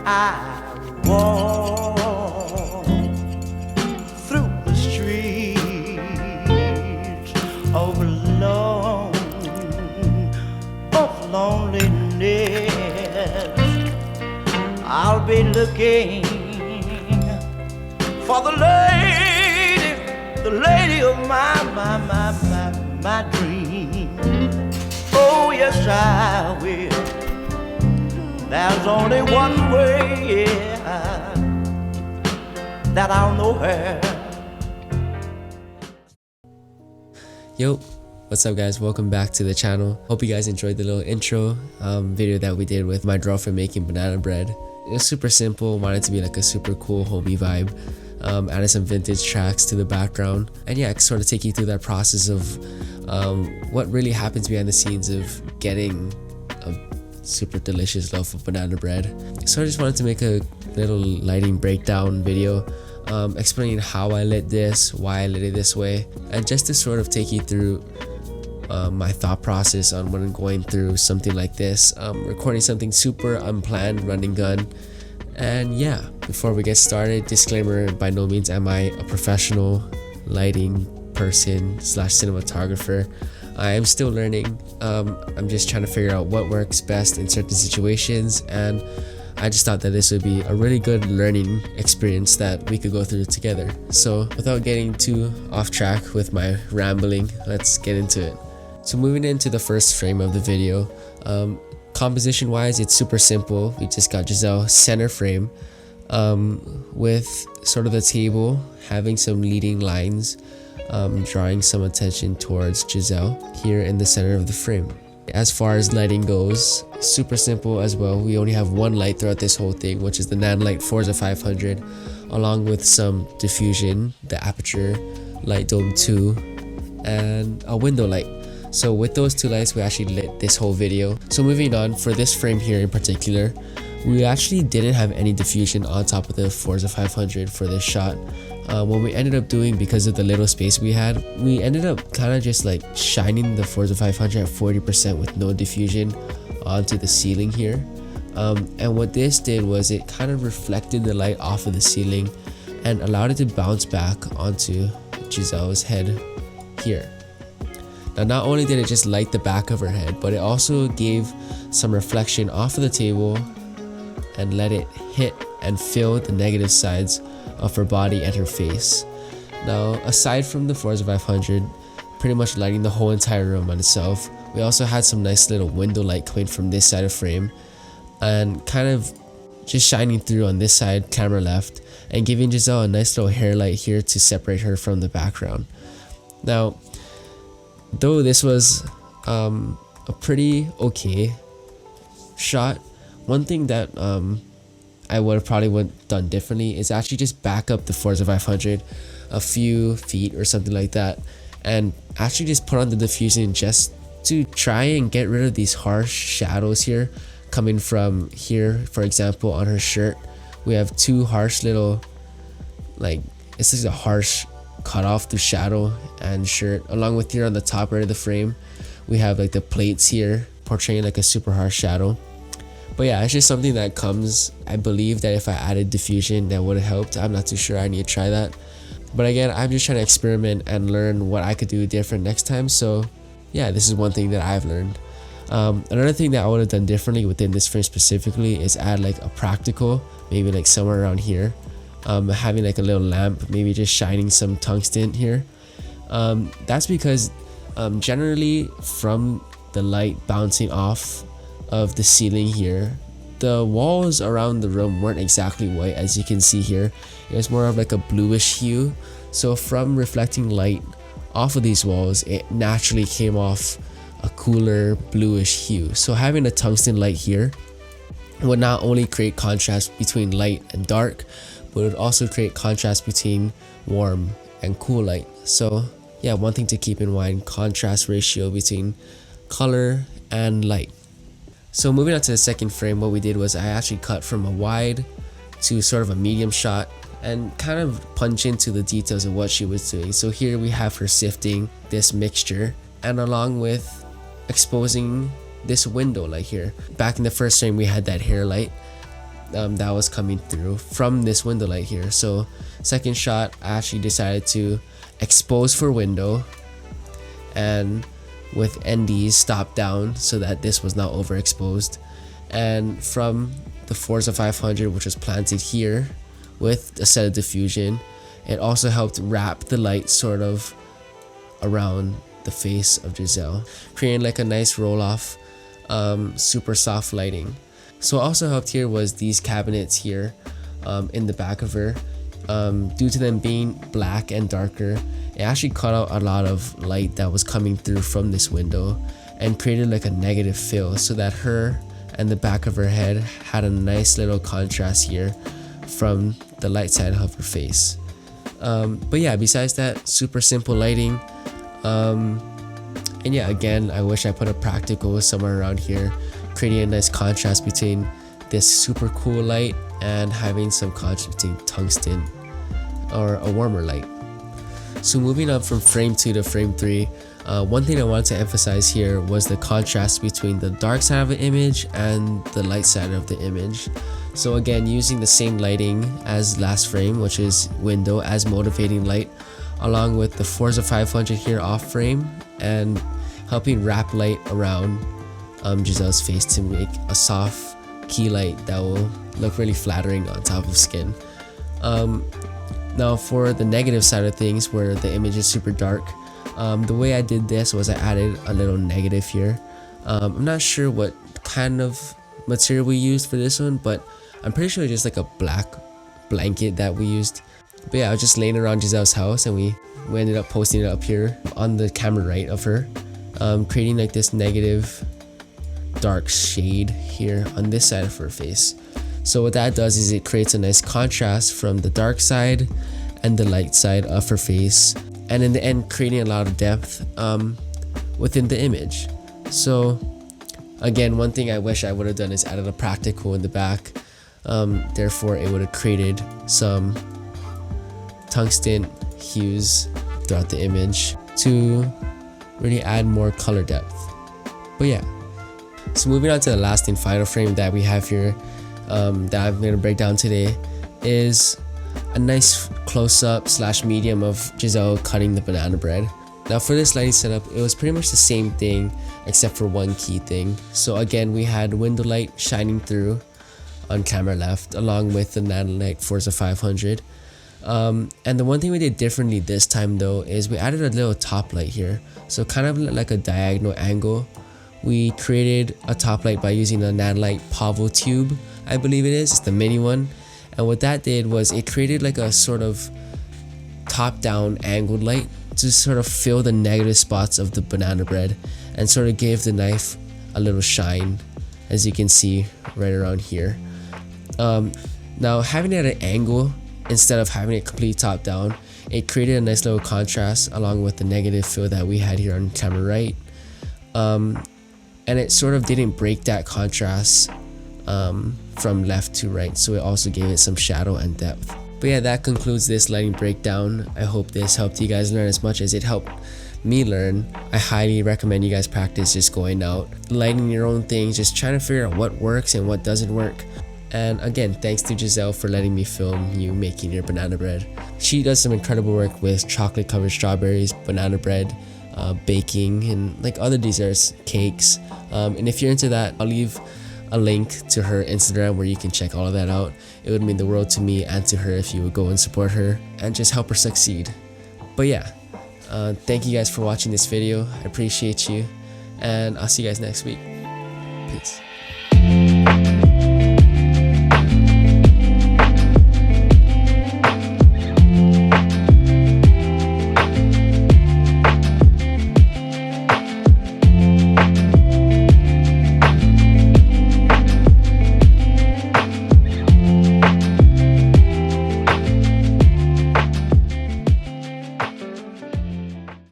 I walk through the streets of loneliness. I'll be looking for the lady of my dream. Oh yes, I will. There's only one way, yeah, that I'll know her. Yo, what's up guys, welcome back to the channel. Hope you guys enjoyed the little intro video that we did with my girlfriend making banana bread. It was super simple, wanted to be like a super cool homey vibe. Added some vintage tracks to the background, and yeah, sort of take you through that process of what really happens behind the scenes of getting a super delicious loaf of banana bread. So I just wanted to make a little lighting breakdown video explaining how I lit this, why I lit it this way, and just to sort of take you through my thought process on when I'm going through something like this, recording something super unplanned, running gun. And yeah, before we get started, disclaimer, by no means am I a professional lighting person / cinematographer. I am still learning. I'm just trying to figure out what works best in certain situations, and I just thought that this would be a really good learning experience that we could go through together. So without getting too off track with my rambling, let's get into it. So moving into the first frame of the video, composition wise, it's super simple. We just got Jizel center frame with sort of the table having some leading lines, drawing some attention towards Jizel here in the center of the frame. As far as lighting goes, super simple as well. We only have one light throughout this whole thing, which is the Nanlite Forza 500, along with some diffusion, the Aperture Light Dome 2, and a window light. So with those two lights, we actually lit this whole video. So moving on, for this frame here in particular, we actually didn't have any diffusion on top of the Forza 500 for this shot. What we ended up doing, because of the little space we had, we ended up kind of just like shining the Forza 500 at 40% with no diffusion onto the ceiling here. And what this did was it kind of reflected the light off of the ceiling and allowed it to bounce back onto Jizel's head here. Now, not only did it just light the back of her head, but it also gave some reflection off of the table and let it hit and fill the negative sides of her body and her face. Now, aside from the Forza 500 pretty much lighting the whole entire room on itself, we also had some nice little window light coming from this side of frame and kind of just shining through on this side, camera left, and giving Jizel a nice little hair light here to separate her from the background. Now, though this was a pretty okay shot, one thing that I would have probably done differently is actually just back up the Forza 500 a few feet or something like that, and actually just put on the diffusion just to try and get rid of these harsh shadows here coming from here. For example, on her shirt, we have two harsh little, like, it's just a harsh cut off through shadow and shirt, along with here on the top right of the frame we have like the plates here portraying like a super harsh shadow. But yeah, it's just something that comes. I believe that if I added diffusion, that would have helped. I'm not too sure, I need to try that. But again, I'm just trying to experiment and learn what I could do different next time. So yeah, this is one thing that I've learned. Another thing that I would have done differently within this frame specifically is add like a practical, maybe like somewhere around here, having like a little lamp, maybe just shining some tungsten here. That's because generally from the light bouncing off of the ceiling here, the walls around the room weren't exactly white, as you can see here. It was more of like a bluish hue. So from reflecting light off of these walls, it naturally came off a cooler bluish hue. So having a tungsten light here would not only create contrast between light and dark, but it would also create contrast between warm and cool light. So yeah, one thing to keep in mind, contrast ratio between color and light. So moving on to the second frame, what we did was I actually cut from a wide to sort of a medium shot and kind of punch into the details of what she was doing. So here we have her sifting this mixture, and along with exposing this window light here. Back in the first frame we had that hair light, that was coming through from this window light here. So second shot, I actually decided to expose for window and with NDs stop down so that this was not overexposed. And from the Forza 500, which was planted here with a set of diffusion, it also helped wrap the light sort of around the face of Jizel, creating like a nice roll off, super soft lighting. So what also helped here was these cabinets here in the back of her. Due to them being black and darker, it actually cut out a lot of light that was coming through from this window and created like a negative fill, so that her and the back of her head had a nice little contrast here from the light side of her face. But yeah, besides that, super simple lighting. And yeah, again, I wish I put a practical somewhere around here, creating a nice contrast between this super cool light and having some contrast between tungsten or a warmer light. So moving up from frame 2 to frame 3, one thing I wanted to emphasize here was the contrast between the dark side of the image and the light side of the image. So again, using the same lighting as last frame, which is window as motivating light, along with the Forza 500 here off frame, and helping wrap light around Jizel's face to make a soft key light that will look really flattering on top of skin. Now for the negative side of things, where the image is super dark, the way I did this was I added a little negative here. I'm not sure what kind of material we used for this one, but I'm pretty sure it's just like a black blanket that we used. But yeah, I was just laying around Jizel's house, and we ended up posting it up here on the camera right of her, creating like this negative dark shade here on this side of her face. So what that does is it creates a nice contrast from the dark side and the light side of her face, and in the end creating a lot of depth within the image. So again, one thing I wish I would have done is added a practical in the back. Therefore it would have created some tungsten hues throughout the image to really add more color depth. But yeah, so moving on to the last and final frame that we have here, that I'm going to break down today, is a nice close-up / medium of Jizel cutting the banana bread. Now for this lighting setup, it was pretty much the same thing except for one key thing. So again, we had window light shining through on camera left, along with the Nanolite Forza 500. And the one thing we did differently this time though is we added a little top light here, so kind of like a diagonal angle. We created a top light by using a Nanolite Pavo tube, I believe it is, it's the mini one. And what that did was it created like a sort of top down angled light to sort of fill the negative spots of the banana bread and sort of gave the knife a little shine, as you can see right around here. Now having it at an angle instead of having it completely top down, it created a nice little contrast along with the negative fill that we had here on camera right. And it sort of didn't break that contrast from left to right, so it also gave it some shadow and depth. But yeah, that concludes this lighting breakdown. I hope this helped you guys learn as much as it helped me learn. I highly recommend you guys practice just going out, lighting your own things, just trying to figure out what works and what doesn't work. And again, thanks to Jizel for letting me film you making your banana bread. She does some incredible work with chocolate covered strawberries, banana bread, baking, and like other desserts, cakes. And if you're into that, I'll leave a link to her Instagram where you can check all of that out. It would mean the world to me and to her if you would go and support her and just help her succeed. But yeah, thank you guys for watching this video. I appreciate you, and I'll see you guys next week. Peace.